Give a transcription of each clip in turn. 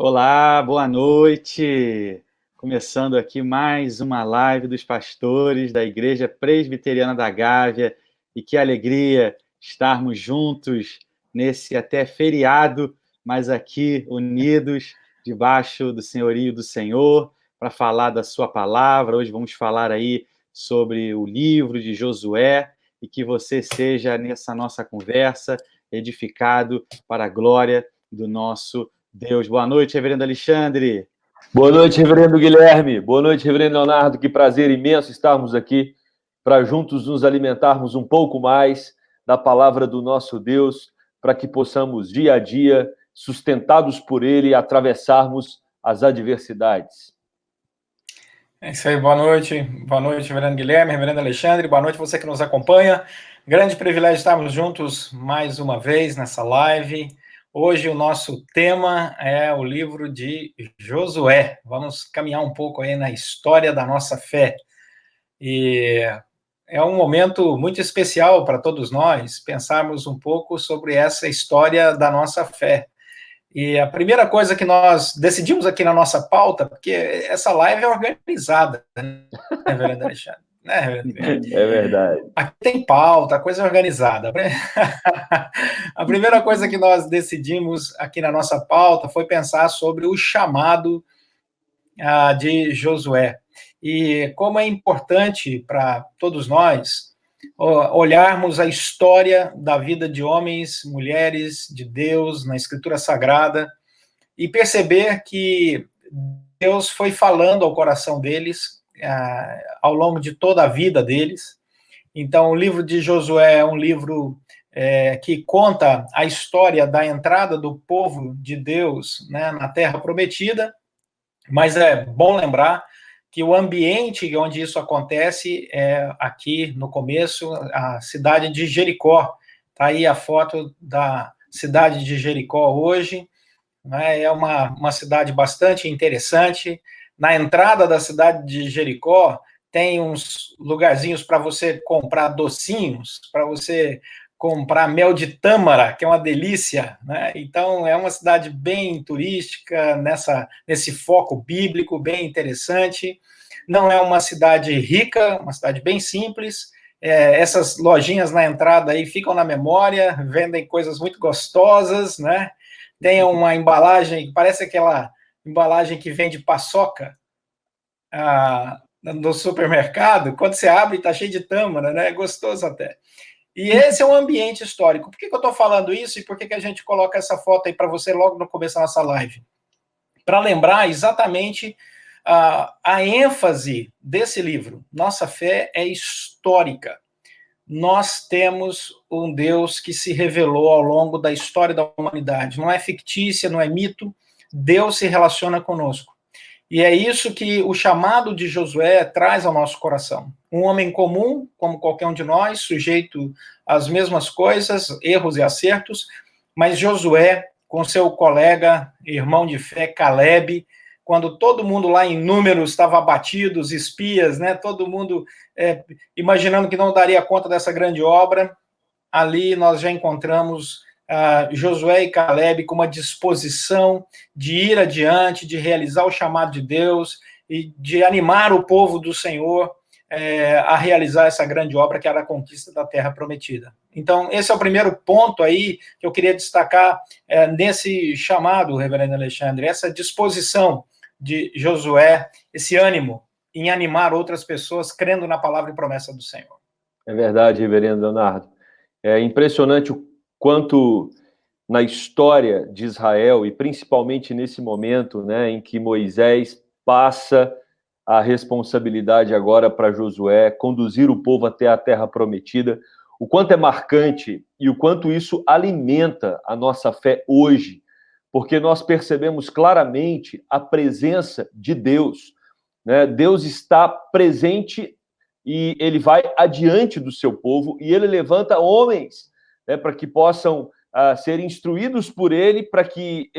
Olá, boa noite. Começando aqui mais uma live dos pastores da Igreja Presbiteriana da Gávea. E que alegria estarmos juntos nesse até feriado, mas aqui unidos debaixo do senhorio do Senhor para falar da sua palavra. Hoje vamos falar aí sobre o livro de Josué e que você seja nessa nossa conversa edificado para a glória do nosso Deus. Boa noite, reverendo Alexandre. Boa noite, reverendo Guilherme. Boa noite, reverendo Leonardo. Que prazer imenso estarmos aqui para juntos nos alimentarmos um pouco mais da palavra do nosso Deus, para que possamos dia a dia, sustentados por Ele, atravessarmos as adversidades. É isso aí, boa noite, reverendo Guilherme, reverendo Alexandre, boa noite você que nos acompanha. Grande privilégio estarmos juntos mais uma vez nessa live. Hoje o nosso tema é o livro de Josué. Vamos caminhar um pouco aí na história da nossa fé. E é um momento muito especial para todos nós pensarmos um pouco sobre essa história da nossa fé. E a primeira coisa que nós decidimos aqui na nossa pauta, porque essa live é organizada, né, reverendo Alexandre? Né, reverendo? É verdade. Aqui tem pauta, a coisa é organizada. A primeira coisa que nós decidimos aqui na nossa pauta foi pensar sobre o chamado de Josué. E como é importante para todos nós olharmos a história da vida de homens, mulheres de Deus na Escritura Sagrada e perceber que Deus foi falando ao coração deles ao longo de toda a vida deles. Então, o livro de Josué é um livro que conta a história da entrada do povo de Deus, né, na Terra Prometida, mas é bom lembrar que o ambiente onde isso acontece é aqui no começo, a cidade de Jericó. Está aí a foto da cidade de Jericó hoje, né? É uma cidade bastante interessante. Na entrada da cidade de Jericó tem uns lugarzinhos para você comprar docinhos, para você comprar mel de tâmara, que é uma delícia, né? Então, é uma cidade bem turística, nesse foco bíblico, bem interessante. Não é uma cidade rica, uma cidade bem simples. Essas lojinhas na entrada aí ficam na memória, vendem coisas muito gostosas, né? Tem uma embalagem, parece aquela embalagem que vende paçoca no supermercado. Quando você abre, está cheio de tâmara, né? É gostoso até. E esse é um ambiente histórico. Por que eu estou falando isso e por que a gente coloca essa foto aí para você logo no começo da nossa live? Para lembrar exatamente a ênfase desse livro. Nossa fé é histórica. Nós temos um Deus que se revelou ao longo da história da humanidade. Não é fictícia, não é mito. Deus se relaciona conosco. E é isso que o chamado de Josué traz ao nosso coração. Um homem comum, como qualquer um de nós, sujeito às mesmas coisas, erros e acertos, mas Josué, com seu colega, irmão de fé, Caleb, quando todo mundo lá em Números estava abatido, os espias, né, todo mundo imaginando que não daria conta dessa grande obra, ali nós já encontramos Josué e Caleb com uma disposição de ir adiante, de realizar o chamado de Deus e de animar o povo do Senhor a realizar essa grande obra que era a conquista da Terra Prometida. Então, esse é o primeiro ponto aí que eu queria destacar nesse chamado, reverendo Alexandre, essa disposição de Josué, esse ânimo em animar outras pessoas crendo na palavra e promessa do Senhor. É verdade, reverendo Leonardo. É impressionante o quanto na história de Israel, e principalmente nesse momento, né, em que Moisés passa a responsabilidade agora para Josué, conduzir o povo até a Terra Prometida, o quanto é marcante e o quanto isso alimenta a nossa fé hoje, porque nós percebemos claramente a presença de Deus, né? Deus está presente e ele vai adiante do seu povo e ele levanta homens, né, para que possam ser instruídos por ele, para que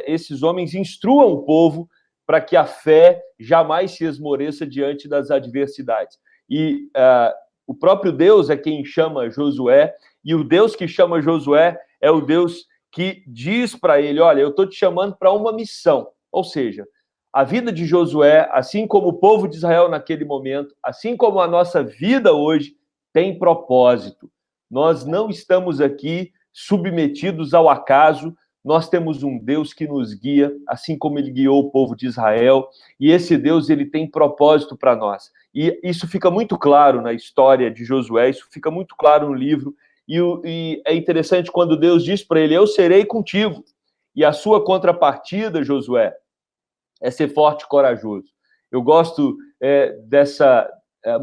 esses homens instruam o povo, para que a fé jamais se esmoreça diante das adversidades. E o próprio Deus é quem chama Josué, e o Deus que chama Josué é o Deus que diz para ele, olha, eu estou te chamando para uma missão. Ou seja, a vida de Josué, assim como o povo de Israel naquele momento, assim como a nossa vida hoje, tem propósito. Nós não estamos aqui submetidos ao acaso, nós temos um Deus que nos guia, assim como ele guiou o povo de Israel, e esse Deus, ele tem propósito para nós. E isso fica muito claro na história de Josué, isso fica muito claro no livro, e é interessante quando Deus diz para ele, eu serei contigo. E a sua contrapartida, Josué, é ser forte e corajoso. Eu gosto dessa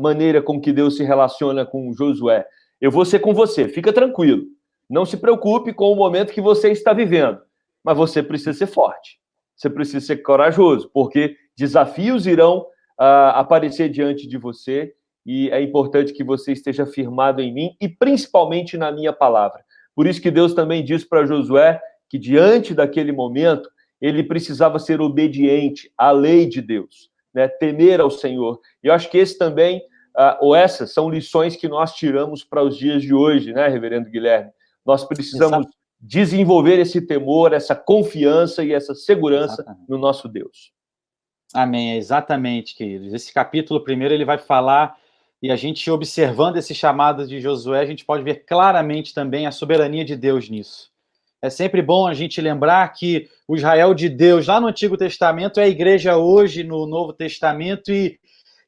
maneira com que Deus se relaciona com Josué. Eu vou ser com você, fica tranquilo. Não se preocupe com o momento que você está vivendo, mas você precisa ser forte. Você precisa ser corajoso, porque desafios irão aparecer diante de você e é importante que você esteja firmado em mim e principalmente na minha palavra. Por isso que Deus também diz para Josué que diante daquele momento ele precisava ser obediente à lei de Deus, né? Temer ao Senhor. E eu acho que esse também, ou essas, são lições que nós tiramos para os dias de hoje, né, Reverendo Guilherme? Nós precisamos desenvolver esse temor, essa confiança e essa segurança no nosso Deus. Amém, exatamente, queridos. Esse capítulo primeiro ele vai falar, e a gente observando esse chamado de Josué, a gente pode ver claramente também a soberania de Deus nisso. É sempre bom a gente lembrar que o Israel de Deus, lá no Antigo Testamento, é a igreja hoje no Novo Testamento, e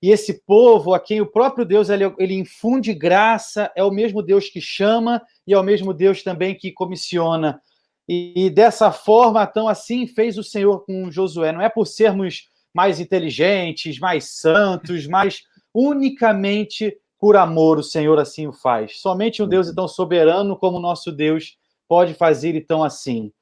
esse povo a quem o próprio Deus ele infunde graça, é o mesmo Deus que chama e é o mesmo Deus também que comissiona. E dessa forma, então, assim fez o Senhor com Josué. Não é por sermos mais inteligentes, mais santos, mas unicamente por amor o Senhor assim o faz. Somente um Deus tão soberano como o nosso Deus pode fazer então assim.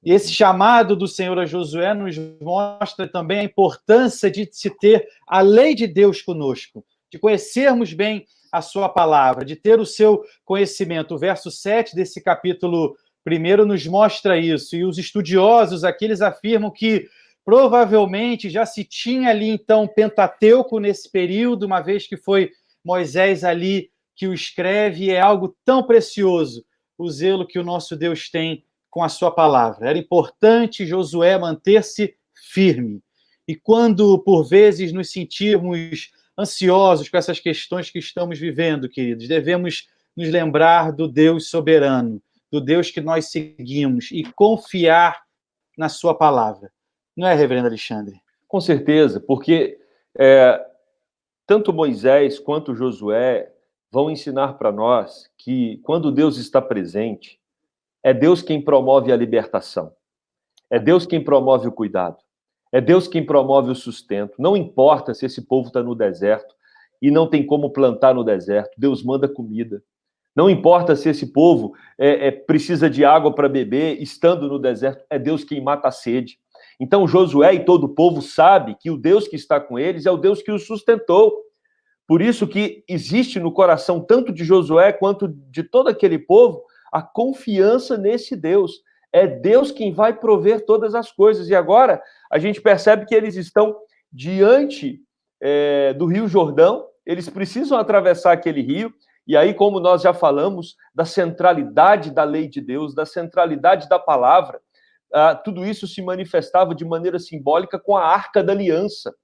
E esse chamado do Senhor a Josué nos mostra também a importância de se ter a lei de Deus conosco, de conhecermos bem a sua palavra, de ter o seu conhecimento. O verso 7 desse capítulo 1 nos mostra isso, e os estudiosos aqui eles afirmam que provavelmente já se tinha ali então Pentateuco nesse período, uma vez que foi Moisés ali que o escreve, e é algo tão precioso o zelo que o nosso Deus tem com a sua palavra. Era importante Josué manter-se firme. E quando, por vezes, nos sentirmos ansiosos com essas questões que estamos vivendo, queridos, devemos nos lembrar do Deus soberano, do Deus que nós seguimos e confiar na sua palavra. Não é, reverendo Alexandre? Com certeza, porque tanto Moisés quanto Josué vão ensinar para nós que quando Deus está presente, é Deus quem promove a libertação. É Deus quem promove o cuidado. É Deus quem promove o sustento. Não importa se esse povo está no deserto e não tem como plantar no deserto. Deus manda comida. Não importa se esse povo precisa de água para beber estando no deserto. É Deus quem mata a sede. Então Josué e todo o povo sabe que o Deus que está com eles é o Deus que os sustentou. Por isso que existe no coração tanto de Josué quanto de todo aquele povo a confiança nesse Deus. É Deus quem vai prover todas as coisas. E agora a gente percebe que eles estão diante do Rio Jordão, eles precisam atravessar aquele rio, e aí, como nós já falamos, da centralidade da lei de Deus, da centralidade da palavra, tudo isso se manifestava de maneira simbólica com a Arca da Aliança.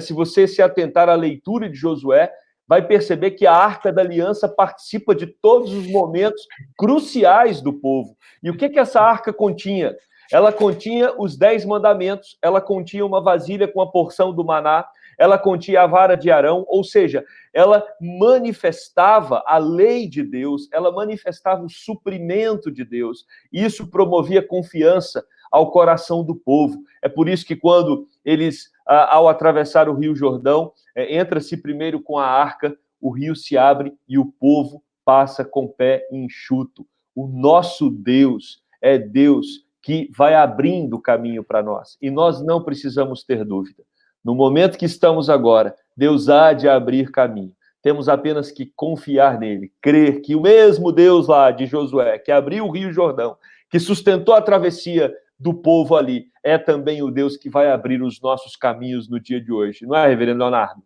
Se você se atentar à leitura de Josué, vai perceber que a Arca da Aliança participa de todos os momentos cruciais do povo. E o que essa arca continha? Ela continha os 10 mandamentos, ela continha uma vasilha com a porção do maná, ela continha a vara de Arão, ou seja, ela manifestava a lei de Deus, ela manifestava o suprimento de Deus. Isso promovia confiança ao coração do povo. É por isso que quando eles, ao atravessar o Rio Jordão, entra-se primeiro com a arca, o rio se abre e o povo passa com pé enxuto. O nosso Deus é Deus que vai abrindo o caminho para nós. E nós não precisamos ter dúvida. No momento que estamos agora, Deus há de abrir caminho. Temos apenas que confiar nele, crer que o mesmo Deus lá de Josué, que abriu o Rio Jordão, que sustentou a travessia do povo ali, é também o Deus que vai abrir os nossos caminhos no dia de hoje. Não é, reverendo Leonardo?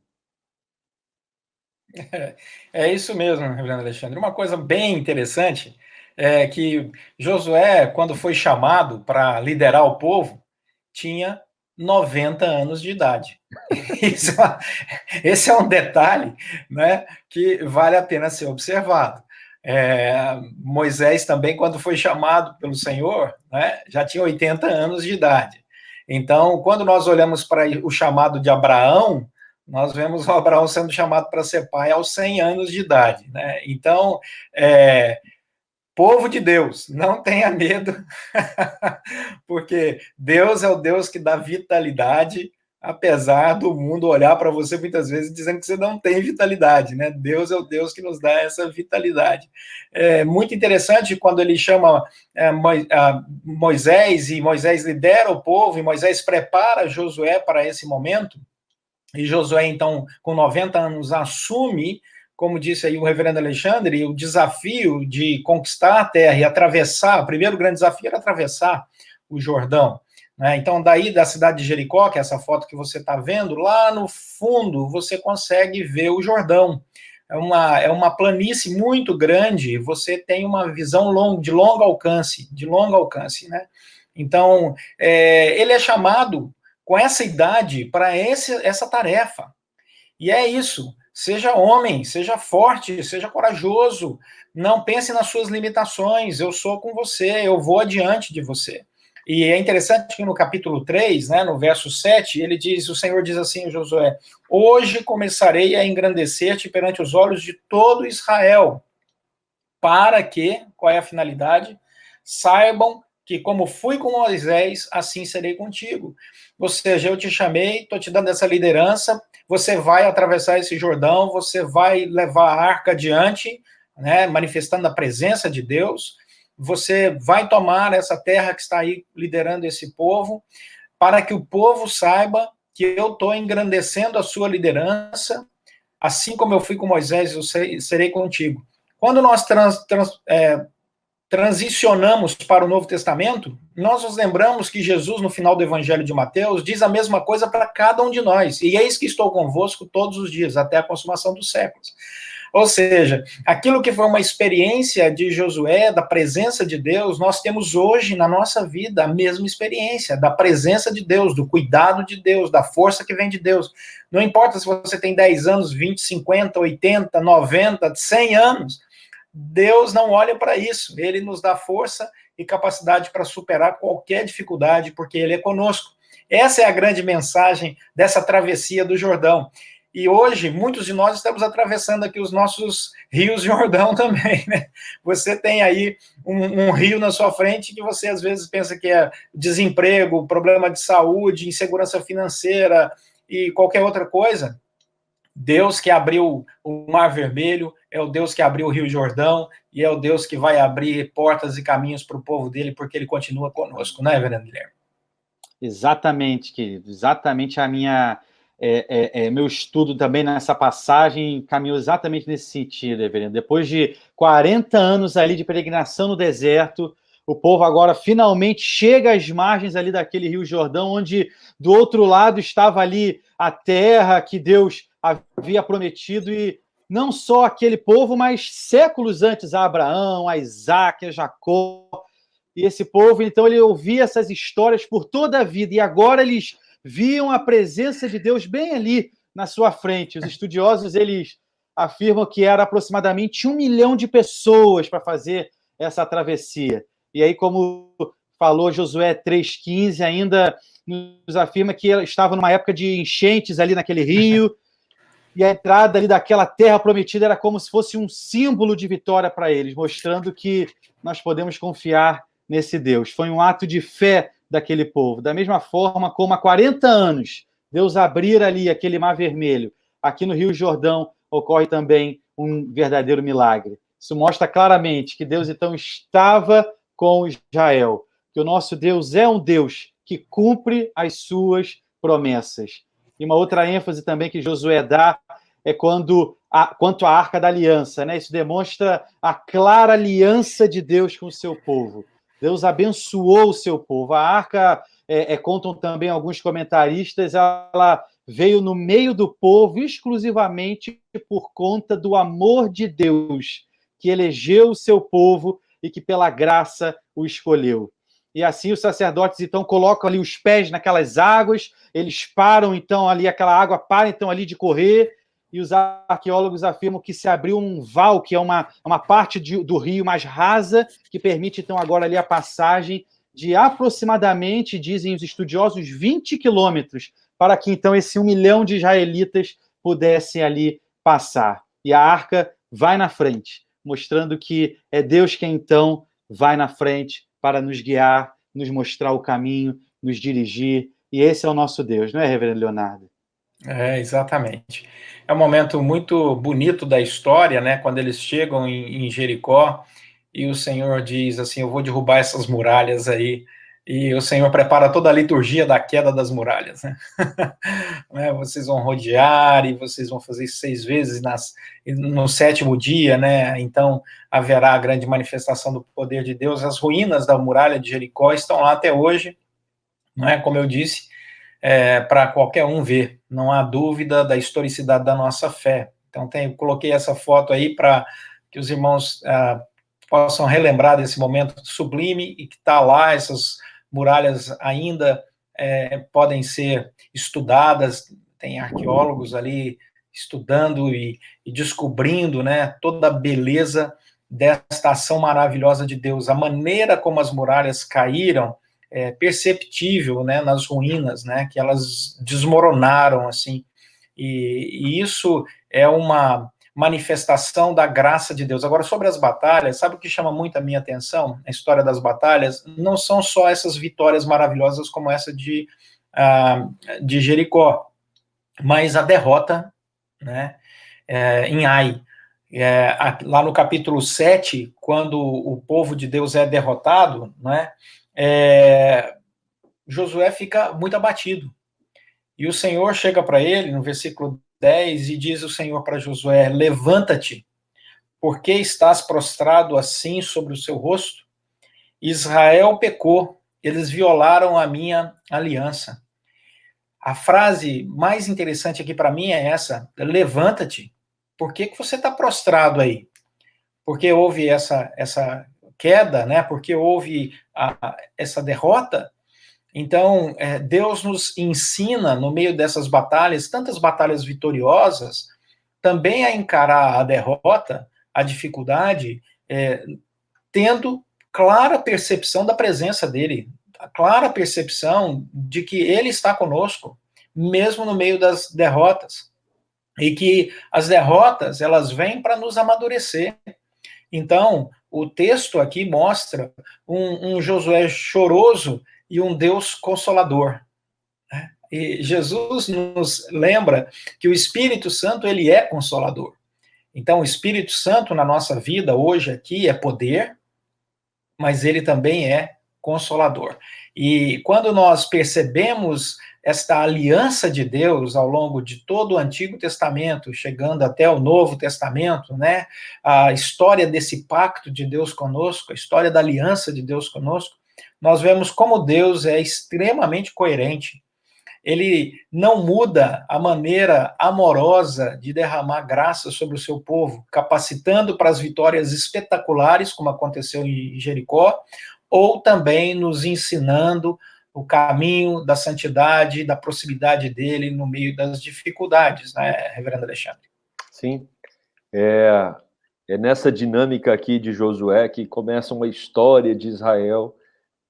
É isso mesmo, reverendo Alexandre. Uma coisa bem interessante que Josué, quando foi chamado para liderar o povo, tinha 90 anos de idade. Esse é um detalhe, né, que vale a pena ser observado. Moisés também, quando foi chamado pelo Senhor, né, já tinha 80 anos de idade. Então, quando nós olhamos para o chamado de Abraão, nós vemos o Abraão sendo chamado para ser pai aos 100 anos de idade, né? Então, povo de Deus, não tenha medo, porque Deus é o Deus que dá vitalidade, apesar do mundo olhar para você muitas vezes dizendo que você não tem vitalidade, né? Deus é o Deus que nos dá essa vitalidade. É muito interessante quando ele chama Moisés, e Moisés lidera o povo, e Moisés prepara Josué para esse momento, e Josué, então, com 90 anos, assume, como disse aí o reverendo Alexandre, o desafio de conquistar a terra e atravessar, o primeiro grande desafio era atravessar o Jordão, né? Então, daí da cidade de Jericó, que é essa foto que você está vendo, lá no fundo você consegue ver o Jordão. É uma planície muito grande, você tem uma visão de longo alcance, né? Então, ele é chamado com essa idade para essa tarefa. E é isso. Seja homem, seja forte, seja corajoso. Não pense nas suas limitações. Eu sou com você, eu vou adiante de você. E é interessante que no capítulo 3, né, no verso 7, o Senhor diz assim a Josué: hoje começarei a engrandecer-te perante os olhos de todo Israel, para que, qual é a finalidade? Saibam que como fui com Moisés, assim serei contigo. Ou seja, eu te chamei, estou te dando essa liderança, você vai atravessar esse Jordão, você vai levar a arca adiante, né, manifestando a presença de Deus, você vai tomar essa terra que está aí liderando esse povo, para que o povo saiba que eu estou engrandecendo a sua liderança, assim como eu fui com Moisés, eu serei contigo. Quando nós transicionamos para o Novo Testamento, nós nos lembramos que Jesus, no final do Evangelho de Mateus, diz a mesma coisa para cada um de nós. E eis que estou convosco todos os dias, até a consumação dos séculos. Ou seja, aquilo que foi uma experiência de Josué, da presença de Deus, nós temos hoje na nossa vida a mesma experiência, da presença de Deus, do cuidado de Deus, da força que vem de Deus. Não importa se você tem 10 anos, 20, 50, 80, 90, 100 anos, Deus não olha para isso, ele nos dá força e capacidade para superar qualquer dificuldade, porque ele é conosco. Essa é a grande mensagem dessa travessia do Jordão. E hoje, muitos de nós estamos atravessando aqui os nossos rios Jordão também, né? Você tem aí um rio na sua frente que você às vezes pensa que é desemprego, problema de saúde, insegurança financeira e qualquer outra coisa. Deus que abriu o Mar Vermelho, é o Deus que abriu o Rio Jordão, e é o Deus que vai abrir portas e caminhos para o povo dele, porque ele continua conosco, né, Reverendo Guilherme? Exatamente, querido. Exatamente a minha... meu estudo também nessa passagem caminhou exatamente nesse sentido, reverendo. Depois de 40 anos ali de peregrinação no deserto, o povo agora finalmente chega às margens ali daquele Rio Jordão, onde do outro lado estava ali a terra que Deus havia prometido, e não só aquele povo, mas séculos antes, a Abraão, a Isaac, a Jacó. E esse povo, então, ele ouvia essas histórias por toda a vida, e agora eles viam a presença de Deus bem ali na sua frente. Os estudiosos, eles afirmam que era aproximadamente 1 milhão de pessoas para fazer essa travessia. E aí, como falou Josué 3,15, ainda nos afirma que estava numa época de enchentes ali naquele rio, e a entrada ali daquela terra prometida era como se fosse um símbolo de vitória para eles, mostrando que nós podemos confiar nesse Deus. Foi um ato de fé daquele povo. Da mesma forma como há 40 anos Deus abrir ali aquele Mar Vermelho, aqui no Rio Jordão ocorre também um verdadeiro milagre. Isso mostra claramente que Deus então estava com Israel, que o nosso Deus é um Deus que cumpre as suas promessas. E uma outra ênfase também que Josué dá é quanto à Arca da Aliança, né? Isso demonstra a clara aliança de Deus com o seu povo. Deus abençoou o seu povo. A arca, contam também alguns comentaristas, ela veio no meio do povo exclusivamente por conta do amor de Deus, que elegeu o seu povo e que pela graça o escolheu. E assim os sacerdotes então colocam ali os pés naquelas águas, eles param então ali, aquela água para então ali de correr, e os arqueólogos afirmam que se abriu um val, que é uma parte do rio mais rasa, que permite então agora ali a passagem de aproximadamente, dizem os estudiosos, 20 quilômetros, para que então esse 1 milhão de israelitas pudessem ali passar. E a arca vai na frente, mostrando que é Deus quem então vai na frente para nos guiar, nos mostrar o caminho, nos dirigir. E esse é o nosso Deus, não é, Reverendo Leonardo? Exatamente. É um momento muito bonito da história, né? Quando eles chegam em Jericó e o Senhor diz assim: eu vou derrubar essas muralhas aí. E o Senhor prepara toda a liturgia da queda das muralhas, né? Né? Vocês vão rodear e vocês vão fazer 6 vezes no 7º dia, né? Então haverá a grande manifestação do poder de Deus. As ruínas da muralha de Jericó estão lá até hoje, não é? Como eu disse, para qualquer um ver, não há dúvida da historicidade da nossa fé. Então, coloquei essa foto aí para que os irmãos possam relembrar desse momento sublime e que está lá, essas muralhas ainda podem ser estudadas, tem arqueólogos ali estudando e descobrindo, né, toda a beleza desta ação maravilhosa de Deus, a maneira como as muralhas caíram, perceptível, né, nas ruínas, né, que elas desmoronaram, assim, e isso é uma manifestação da graça de Deus. Agora, sobre as batalhas, sabe o que chama muito a minha atenção? A história das batalhas não são só essas vitórias maravilhosas como essa de Jericó, mas a derrota, né, em Ai. Lá no capítulo 7, quando o povo de Deus é derrotado, né, Josué fica muito abatido. E o Senhor chega para ele, no versículo 10, e diz o Senhor para Josué: levanta-te, porque estás prostrado assim sobre o seu rosto? Israel pecou, eles violaram a minha aliança. A frase mais interessante aqui para mim é essa: levanta-te. Por que você está prostrado aí? Porque houve essa queda, né? Porque houve essa derrota. Então, Deus nos ensina, no meio dessas batalhas, tantas batalhas vitoriosas, também a encarar a derrota, a dificuldade, tendo clara percepção da presença dele, a clara percepção de que ele está conosco, mesmo no meio das derrotas. E que as derrotas, elas vêm para nos amadurecer. Então, o texto aqui mostra um Josué choroso e um Deus consolador. E Jesus nos lembra que o Espírito Santo, ele é consolador. Então, o Espírito Santo na nossa vida hoje aqui é poder, mas ele também é consolador. E quando nós percebemos esta aliança de Deus ao longo de todo o Antigo Testamento, chegando até o Novo Testamento, né? A história desse pacto de Deus conosco, a história da aliança de Deus conosco, nós vemos como Deus é extremamente coerente. Ele não muda a maneira amorosa de derramar graça sobre o seu povo, capacitando para as vitórias espetaculares, como aconteceu em Jericó, ou também nos ensinando o caminho da santidade, da proximidade dele no meio das dificuldades, né, Reverendo Alexandre? Sim, é nessa dinâmica aqui de Josué que começa uma história de Israel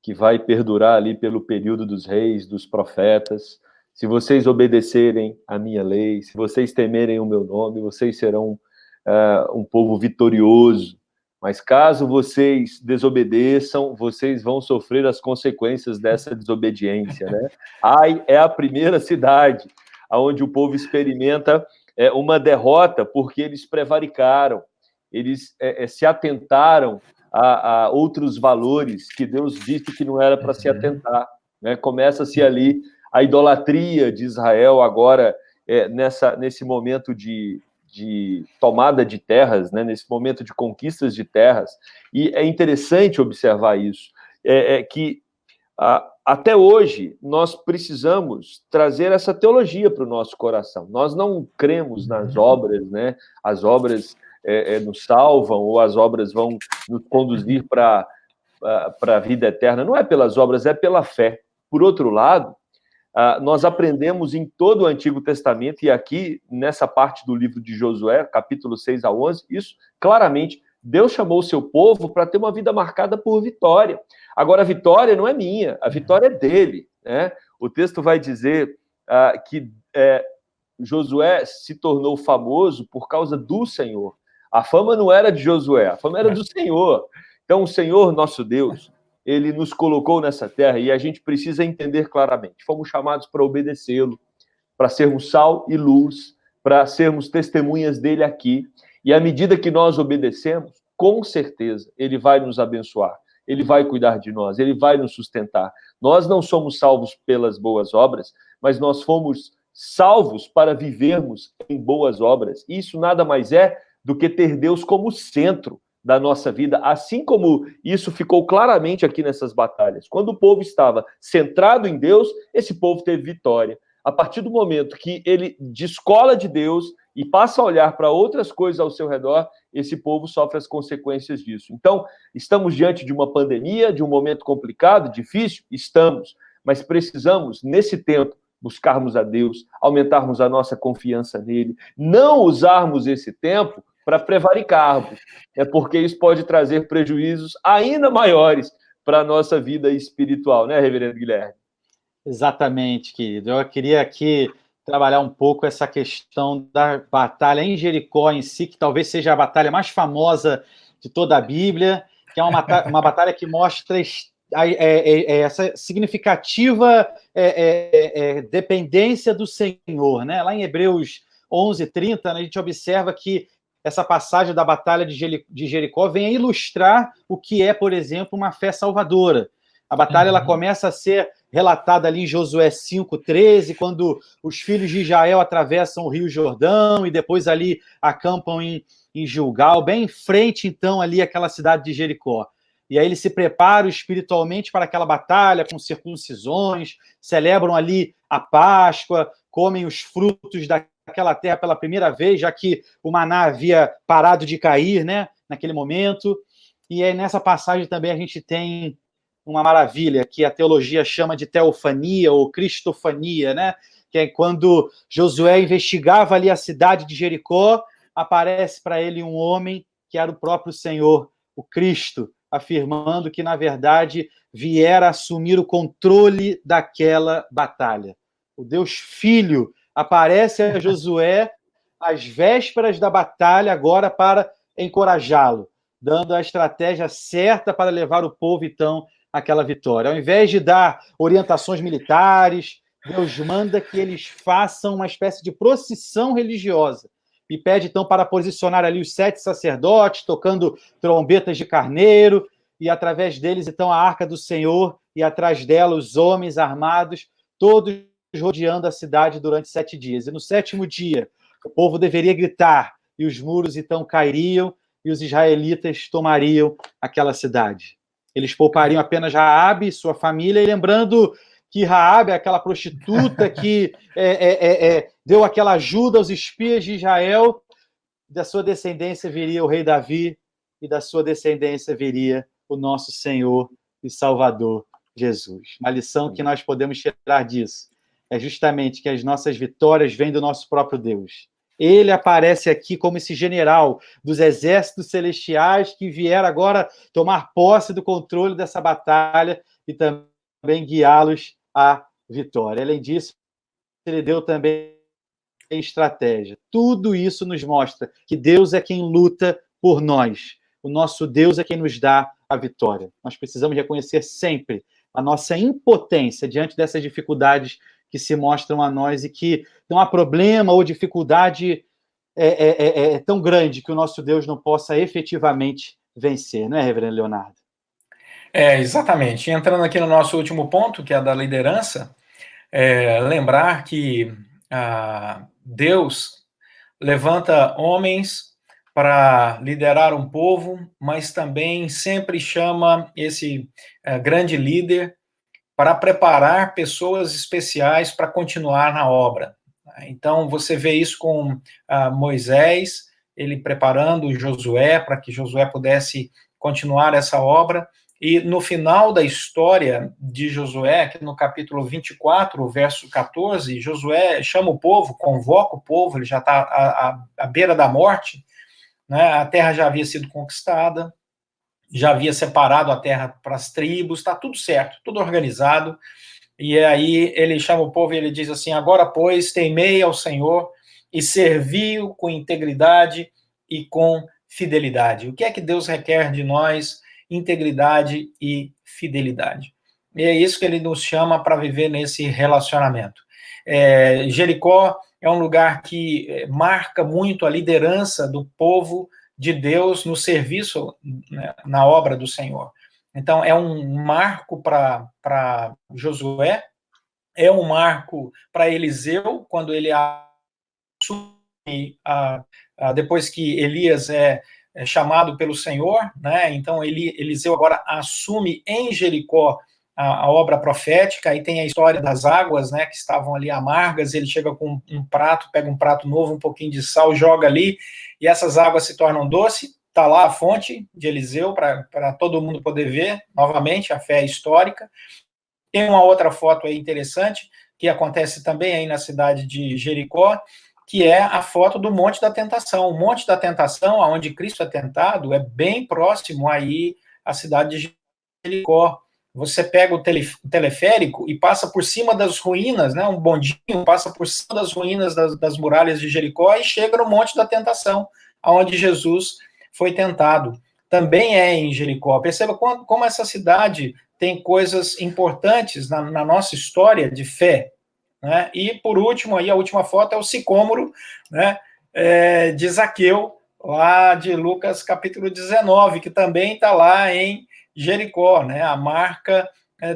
que vai perdurar ali pelo período dos reis, dos profetas. Se vocês obedecerem a minha lei, se vocês temerem o meu nome, vocês serão um povo vitorioso. Mas caso vocês desobedeçam, vocês vão sofrer as consequências dessa desobediência, né? Ai é a primeira cidade onde o povo experimenta uma derrota porque eles prevaricaram, eles se atentaram a outros valores que Deus disse que não era para se atentar, né? Começa-se ali a idolatria de Israel agora nesse momento de tomada de terras, né? Nesse momento de conquistas de terras, e é interessante observar isso, que até hoje nós precisamos trazer essa teologia para o nosso coração. Nós não cremos nas obras, né? As obras nos salvam, ou as obras vão nos conduzir para a vida eterna. Não é pelas obras, é pela fé. Por outro lado, nós aprendemos em todo o Antigo Testamento, e aqui nessa parte do livro de Josué, capítulo 6 a 11, isso claramente, Deus chamou o seu povo para ter uma vida marcada por vitória. Agora, a vitória não é minha, a vitória é dele, né? O texto vai dizer que Josué se tornou famoso por causa do Senhor. A fama não era de Josué, a fama era do Senhor. Então, o Senhor, nosso Deus, ele nos colocou nessa terra e a gente precisa entender claramente. Fomos chamados para obedecê-lo, para sermos sal e luz, para sermos testemunhas dele aqui. E à medida que nós obedecemos, com certeza, ele vai nos abençoar, ele vai cuidar de nós, ele vai nos sustentar. Nós não somos salvos pelas boas obras, mas nós fomos salvos para vivermos em boas obras. Isso nada mais é do que ter Deus como centro da nossa vida, assim como isso ficou claramente aqui nessas batalhas. Quando o povo estava centrado em Deus, esse povo teve vitória. A partir do momento que ele descola de Deus e passa a olhar para outras coisas ao seu redor, esse povo sofre as consequências disso. Então, estamos diante de uma pandemia, de um momento complicado, difícil? Estamos, mas precisamos, nesse tempo, buscarmos a Deus, aumentarmos a nossa confiança nele, não usarmos esse tempo para prevaricarmos, porque isso pode trazer prejuízos ainda maiores para a nossa vida espiritual, né, Reverendo Guilherme? Exatamente, querido. Eu queria aqui trabalhar um pouco essa questão da batalha em Jericó em si, que talvez seja a batalha mais famosa de toda a Bíblia, que é uma batalha que mostra essa significativa dependência do Senhor, né? Lá em Hebreus 11:30, né, a gente observa que essa passagem da batalha de Jericó vem a ilustrar o que é, por exemplo, uma fé salvadora. A batalha ela começa a ser relatada ali em Josué 5:13, quando os filhos de Israel atravessam o Rio Jordão e depois ali acampam em Gilgal, bem em frente, então, ali àquela cidade de Jericó. E aí eles se preparam espiritualmente para aquela batalha, com circuncisões, celebram ali a Páscoa, comem os frutos daquela terra pela primeira vez, já que o maná havia parado de cair, né, naquele momento. E aí nessa passagem também a gente tem uma maravilha que a teologia chama de teofania ou cristofania, né? Que é quando Josué investigava ali a cidade de Jericó, aparece para ele um homem que era o próprio Senhor, o Cristo, afirmando que, na verdade, viera assumir o controle daquela batalha. O Deus Filho aparece a Josué às vésperas da batalha agora para encorajá-lo, dando a estratégia certa para levar o povo, então, àquela vitória. Ao invés de dar orientações militares, Deus manda que eles façam uma espécie de procissão religiosa e pede, então, para posicionar ali os 7 sacerdotes, tocando trombetas de carneiro, e através deles, então, a arca do Senhor, e atrás dela os homens armados, todos rodeando a cidade durante 7 dias. E no 7º dia, o povo deveria gritar, e os muros, então, cairiam, e os israelitas tomariam aquela cidade. Eles poupariam apenas Raabe e sua família, e lembrando que Raabe é aquela prostituta que deu aquela ajuda aos espias de Israel, da sua descendência viria o rei Davi, e da sua descendência viria o nosso Senhor e Salvador Jesus. Uma lição que nós podemos tirar disso é justamente que as nossas vitórias vêm do nosso próprio Deus. Ele aparece aqui como esse general dos exércitos celestiais que vieram agora tomar posse do controle dessa batalha e também guiá-los à vitória. Além disso, ele deu também estratégia. Tudo isso nos mostra que Deus é quem luta por nós. O nosso Deus é quem nos dá a vitória. Nós precisamos reconhecer sempre a nossa impotência diante dessas dificuldades que se mostram a nós e que não há problema ou dificuldade tão grande que o nosso Deus não possa efetivamente vencer, não é, Reverendo Leonardo? Exatamente. Entrando aqui no nosso último ponto, que é a da liderança, lembrar que Deus levanta homens para liderar um povo, mas também sempre chama esse grande líder para preparar pessoas especiais para continuar na obra. Então, você vê isso com Moisés, ele preparando Josué para que Josué pudesse continuar essa obra. E no final da história de Josué, aqui no capítulo 24, verso 14, Josué chama o povo, convoca o povo, ele já está à beira da morte, né? A terra já havia sido conquistada, já havia separado a terra para as tribos, está tudo certo, tudo organizado. E aí ele chama o povo e ele diz assim: agora, pois, temei ao Senhor e servi-o com integridade e com fidelidade. O que é que Deus requer de nós? Integridade e fidelidade. E é isso que ele nos chama para viver nesse relacionamento. Jericó é um lugar que marca muito a liderança do povo de Deus no serviço, né, na obra do Senhor. Então, é um marco para Josué, é um marco para Eliseu, quando ele assume, depois que Elias é chamado pelo Senhor, né? Então, Eliseu agora assume em Jericó a obra profética. Aí tem a história das águas, né, que estavam ali amargas, ele chega com um prato, pega um prato novo, um pouquinho de sal, joga ali, e essas águas se tornam doces. Está lá a fonte de Eliseu, para todo mundo poder ver, novamente, a fé histórica. Tem uma outra foto aí interessante, que acontece também aí na cidade de Jericó, que é a foto do Monte da Tentação. O Monte da Tentação, onde Cristo é tentado, é bem próximo aí à cidade de Jericó. Você pega o teleférico e passa por cima das ruínas, né, um bondinho passa por cima das ruínas das muralhas de Jericó e chega no Monte da Tentação, onde Jesus foi tentado. Também é em Jericó. Perceba como essa cidade tem coisas importantes na nossa história de fé, né? E, por último, aí a última foto é o sicômoro, né, de Zaqueu, lá de Lucas capítulo 19, que também está lá em Jericó, né, a marca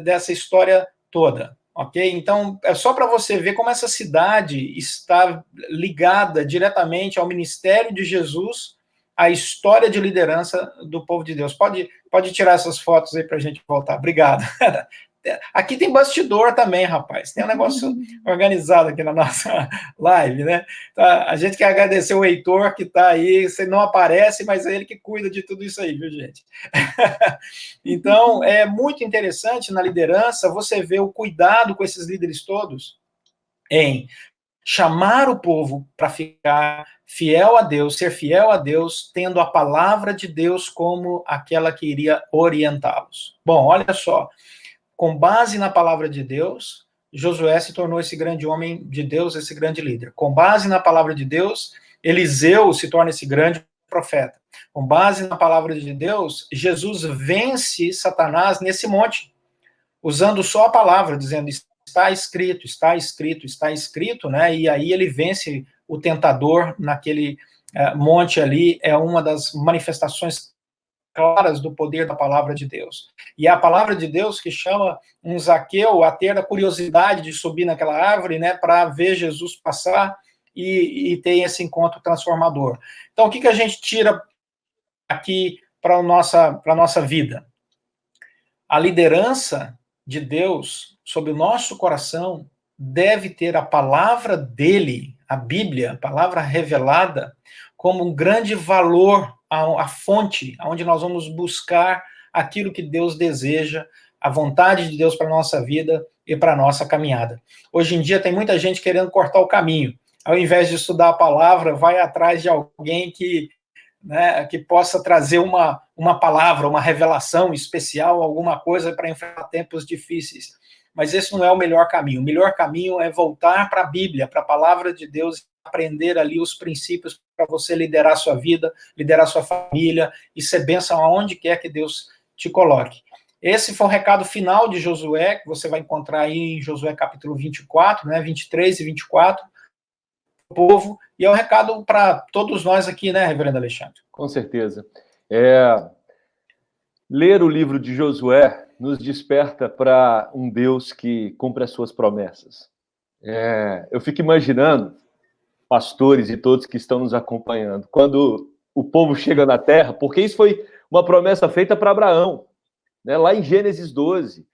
dessa história toda, ok? Então, é só para você ver como essa cidade está ligada diretamente ao ministério de Jesus, a história de liderança do povo de Deus. Pode tirar essas fotos aí para a gente voltar. Obrigado. Aqui tem bastidor também, rapaz. Tem um negócio organizado aqui na nossa live, né? A gente quer agradecer o Heitor, que está aí. Você não aparece, mas é ele que cuida de tudo isso aí, viu, gente? Então, é muito interessante na liderança você ver o cuidado com esses líderes todos em chamar o povo para ficar fiel a Deus, ser fiel a Deus, tendo a palavra de Deus como aquela que iria orientá-los. Bom, olha só, com base na palavra de Deus, Josué se tornou esse grande homem de Deus, esse grande líder. Com base na palavra de Deus, Eliseu se torna esse grande profeta. Com base na palavra de Deus, Jesus vence Satanás nesse monte, usando só a palavra, dizendo: está escrito, está escrito, está escrito, né? E aí ele vence o tentador naquele monte ali. É uma das manifestações claras do poder da palavra de Deus. E é a palavra de Deus que chama um Zaqueu a ter a curiosidade de subir naquela árvore, né, para ver Jesus passar e ter esse encontro transformador. Então, o que a gente tira aqui para a nossa vida? A liderança de Deus sobre o nosso coração deve ter a palavra dele, a Bíblia, a palavra revelada, como um grande valor, a fonte onde nós vamos buscar aquilo que Deus deseja, a vontade de Deus para a nossa vida e para a nossa caminhada. Hoje em dia tem muita gente querendo cortar o caminho. Ao invés de estudar a palavra, vai atrás de alguém que, né, que possa trazer uma palavra, uma revelação especial, alguma coisa para enfrentar tempos difíceis. Mas esse não é o melhor caminho. O melhor caminho é voltar para a Bíblia, para a palavra de Deus, aprender ali os princípios para você liderar a sua vida, liderar a sua família e ser bênção aonde quer que Deus te coloque. Esse foi o recado final de Josué, que você vai encontrar aí em Josué capítulo 24, né, 23 e 24, o povo, e é um recado para todos nós aqui, né, reverendo Alexandre? Com certeza. Ler o livro de Josué nos desperta para um Deus que cumpre as suas promessas. Eu fico imaginando, pastores e todos que estão nos acompanhando, quando o povo chega na terra, porque isso foi uma promessa feita para Abraão, né, lá em Gênesis 12,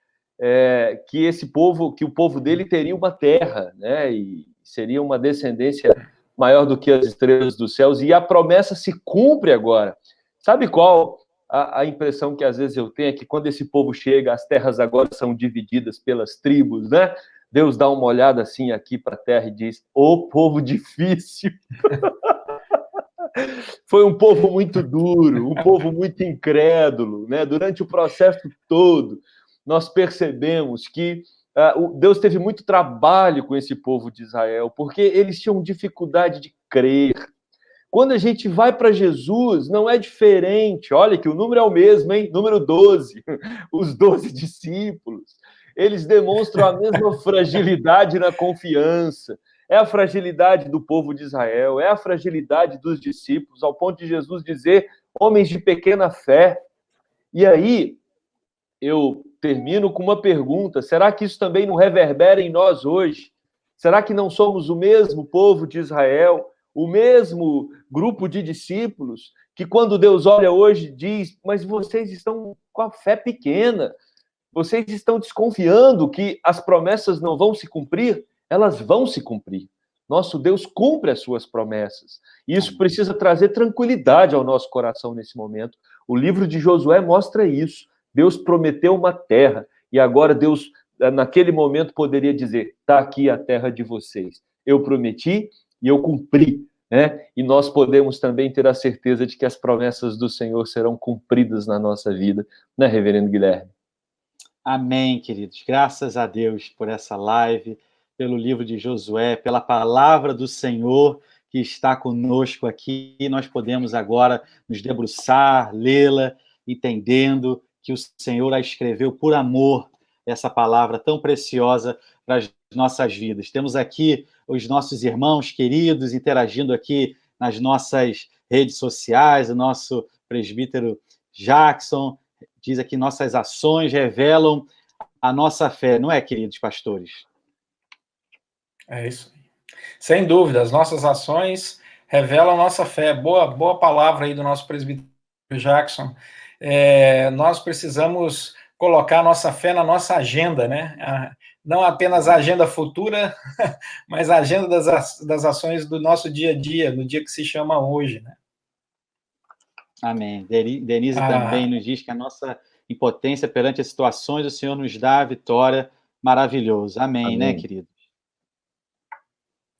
que o povo dele teria uma terra, né, e seria uma descendência maior do que as estrelas dos céus, e a promessa se cumpre agora. Sabe qual a impressão que às vezes eu tenho? É que quando esse povo chega, as terras agora são divididas pelas tribos, né? Deus dá uma olhada assim aqui para a terra e diz: ô povo difícil. Foi um povo muito duro, um povo muito incrédulo, né? Durante o processo todo, nós percebemos que Deus teve muito trabalho com esse povo de Israel, porque eles tinham dificuldade de crer. Quando a gente vai para Jesus, não é diferente. Olha que o número é o mesmo, hein? Número 12. Os 12 discípulos. Eles demonstram a mesma fragilidade na confiança. É a fragilidade do povo de Israel, é a fragilidade dos discípulos, ao ponto de Jesus dizer, homens de pequena fé. E aí, eu termino com uma pergunta: será que isso também não reverbera em nós hoje? Será que não somos o mesmo povo de Israel, o mesmo grupo de discípulos, que quando Deus olha hoje diz, mas vocês estão com a fé pequena, vocês estão desconfiando que as promessas não vão se cumprir? Elas vão se cumprir. Nosso Deus cumpre as suas promessas. E isso precisa trazer tranquilidade ao nosso coração nesse momento. O livro de Josué mostra isso. Deus prometeu uma terra, e agora Deus, naquele momento, poderia dizer, está aqui a terra de vocês. Eu prometi e eu cumpri, né? E nós podemos também ter a certeza de que as promessas do Senhor serão cumpridas na nossa vida, né, reverendo Guilherme? Amém, queridos. Graças a Deus por essa live, pelo livro de Josué, pela palavra do Senhor que está conosco aqui. E nós podemos agora nos debruçar, lê-la, entendendo que o Senhor a escreveu por amor, essa palavra tão preciosa para as nossas vidas. Temos aqui os nossos irmãos queridos interagindo aqui nas nossas redes sociais, o nosso presbítero Jackson diz aqui, nossas ações revelam a nossa fé, não é, queridos pastores? É isso. Sem dúvida, as nossas ações revelam a nossa fé. Boa palavra aí do nosso presbítero Jackson. Nós precisamos colocar a nossa fé na nossa agenda, né? Não apenas a agenda futura, mas a agenda das ações do nosso dia a dia, no dia que se chama hoje, né? Amém. Denise também nos diz que a nossa impotência perante as situações, o Senhor nos dá a vitória. Maravilhoso. Amém, amém. Né, querido?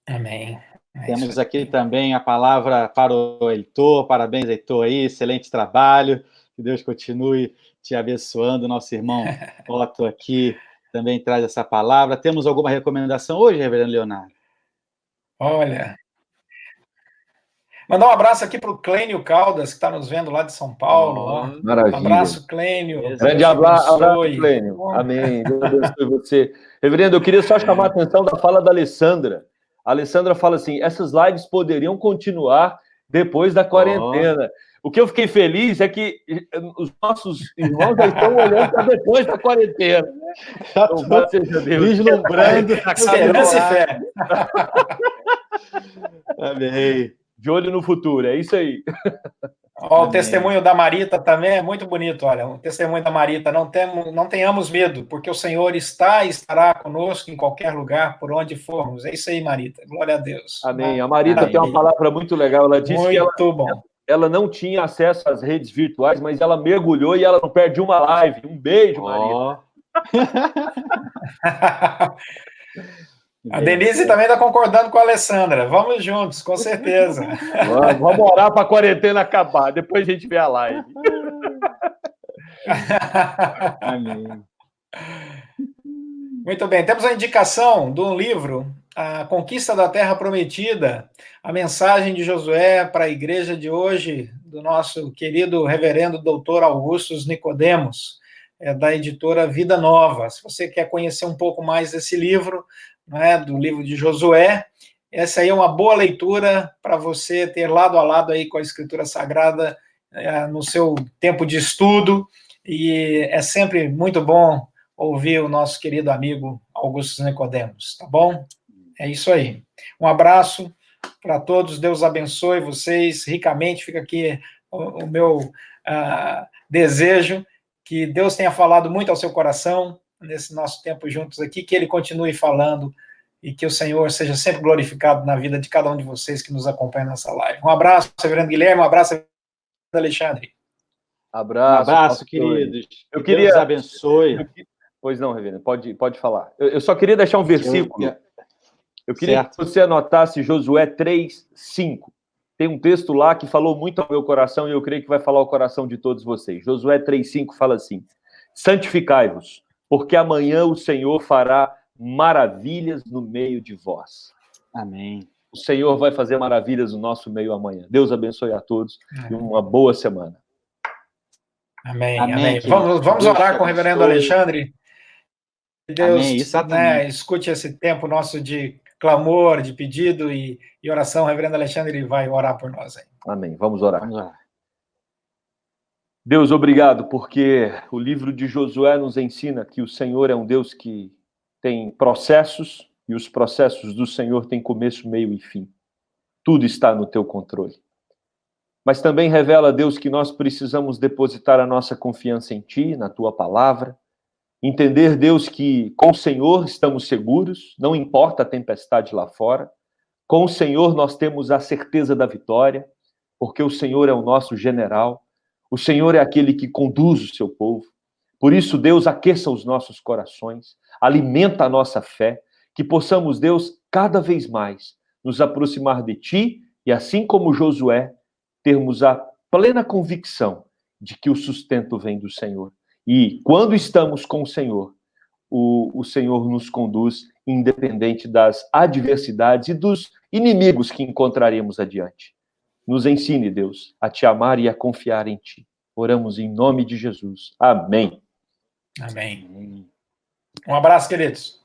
Amém. Temos aqui também a palavra para o Heitor. Parabéns, Heitor, aí. Excelente trabalho. Que Deus continue te abençoando. Nosso irmão Otto aqui também traz essa palavra. Temos alguma recomendação hoje, reverendo Leonardo? Olha, mandar um abraço aqui para o Clênio Caldas, que está nos vendo lá de São Paulo. Maravilha. Um abraço, Clênio. Grande abraço, Clênio. Amém. Deus abençoe você. Reverendo, eu queria só chamar a atenção da fala da Alessandra. A Alessandra fala assim, essas lives poderiam continuar depois da quarentena. O que eu fiquei feliz é que os nossos irmãos já estão olhando para depois da quarentena. Louvado seja Deus. Vislumbrando. Esperança e fé. Amém. De olho no futuro, é isso aí. O testemunho da Marita também é muito bonito, olha, o testemunho da Marita, não tenhamos medo, porque o Senhor está e estará conosco em qualquer lugar, por onde formos. É isso aí, Marita, glória a Deus. Amém. A Marita tem uma palavra muito legal, ela disse que ela não tinha acesso às redes virtuais, mas ela mergulhou e ela não perde uma live. Um beijo, Marita. A Denise também está concordando com a Alessandra. Vamos juntos, com certeza. Vamos orar para a quarentena acabar. Depois a gente vê a live. Amém. Muito bem. Temos a indicação de um livro, A Conquista da Terra Prometida, a mensagem de Josué para a igreja de hoje, do nosso querido reverendo doutor Augustus Nicodemos, da editora Vida Nova. Se você quer conhecer um pouco mais desse livro, né, do livro de Josué, essa aí é uma boa leitura para você ter lado a lado aí com a Escritura Sagrada no seu tempo de estudo, e é sempre muito bom ouvir o nosso querido amigo Augusto Nicodemos, tá bom? É isso aí. Um abraço para todos, Deus abençoe vocês ricamente, fica aqui o meu desejo, que Deus tenha falado muito ao seu coração, nesse nosso tempo juntos aqui, que Ele continue falando e que o Senhor seja sempre glorificado na vida de cada um de vocês que nos acompanha nessa live. Um abraço, reverendo Guilherme, um abraço, reverendo Alexandre. Abraço, Um abraço, pastores. queridos. Eu Que Deus abençoe. Pois não, reverendo, pode falar. Eu só queria deixar um versículo. Eu queria que você anotasse Josué 3:5. Tem um texto lá que falou muito ao meu coração e eu creio que vai falar ao coração de todos vocês. Josué 3:5 fala assim: santificai-vos, porque amanhã o Senhor fará maravilhas no meio de vós. Amém. O Senhor vai fazer maravilhas no nosso meio amanhã. Deus abençoe a todos e uma boa semana. Amém, amém. Amém. Vamos orar com o reverendo Alexandre. Deus, amém, exatamente. Escute esse tempo nosso de clamor, de pedido e oração. O reverendo Alexandre vai orar por nós aí. Amém. Vamos orar. Vamos orar. Deus, obrigado, porque o livro de Josué nos ensina que o Senhor é um Deus que tem processos e os processos do Senhor têm começo, meio e fim. Tudo está no teu controle. Mas também revela, Deus, que nós precisamos depositar a nossa confiança em Ti, na Tua palavra. Entender, Deus, que com o Senhor estamos seguros, não importa a tempestade lá fora. Com o Senhor nós temos a certeza da vitória, porque o Senhor é o nosso general. O Senhor é aquele que conduz o seu povo. Por isso, Deus, aqueça os nossos corações, alimenta a nossa fé, que possamos, Deus, cada vez mais nos aproximar de Ti e, assim como Josué, termos a plena convicção de que o sustento vem do Senhor. E quando estamos com o Senhor nos conduz independente das adversidades e dos inimigos que encontraremos adiante. Nos ensine, Deus, a Te amar e a confiar em Ti. Oramos em nome de Jesus. Amém. Amém. Um abraço, queridos.